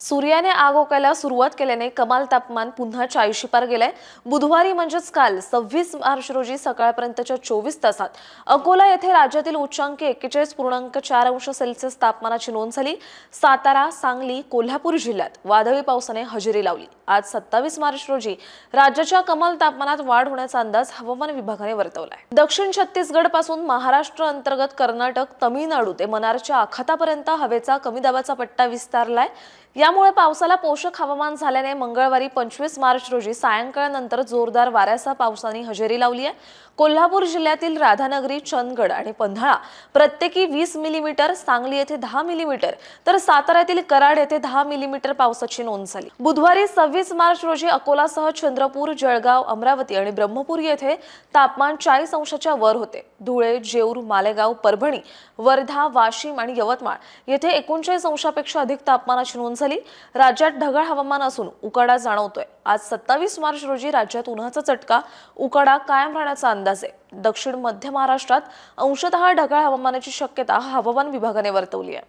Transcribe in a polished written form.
सूर्याने आग ओकायला सुरुवात केल्याने कमाल तापमान पुन्हा 40 पार गेलंय। बुधवारी म्हणजेच काल 26 मार्च रोजी सकाळपर्यंतच्या 24 तासात अकोला येथे राज्यातील उच्चांकी 41.4 अंश सेल्सिअस तापमानाची नोंद झाली। सातारा, सांगली, कोल्हापूर जिल्ह्यात वादळी पावसाने हजेरी लावली। आज 27 मार्च रोजी राज्याच्या कमाल तापमानात वाढ होण्याचा अंदाज हवामान विभागाने वर्तवलाय। दक्षिण छत्तीसगड पासून महाराष्ट्र अंतर्गत कर्नाटक, तमिळनाडू ते मनारच्या आखातापर्यंत हवेचा कमी दाबाचा पट्टा विस्तारलाय। यामुळे पावसाला पोषक हवामान झाल्याने मंगळवारी 25 मार्च रोजी सायंकाळनंतर जोरदार वाऱ्यासह पावसाने हजेरी लावली आहे। कोल्हापूर जिल्ह्यातील राधानगरी, चंदगड आणि पन्हाळा प्रत्येकी 20 मिलीमीटर, सांगली येथे 10 मिलीमीटर तर साताऱ्यातील कराड येथे 10 मिलीमीटर पावसाची नोंद झाली। बुधवारी 26 मार्च रोजी अकोलासह चंद्रपूर, जळगाव, अमरावती आणि ब्रह्मपुरी येथे तापमान 40 अंशाच्या वर होते। धुळे, जेऊर, मालेगाव, परभणी, वर्धा, वाशिम आणि यवतमाळ येथे 39 अंशापेक्षा अधिक तापमानाची नोंद झाली। राज्यात ढगाळ हवामान असून उकाडा जाणवतोय। आज 27 मार्च रोजी राज्यात उन्हाचा चटका, उकाडा कायम राहण्याचा अंदाज आहे। दक्षिण मध्य महाराष्ट्रात अंशतः ढगाळ हवामानाची शक्यता हवामान विभागाने वर्तवली आहे।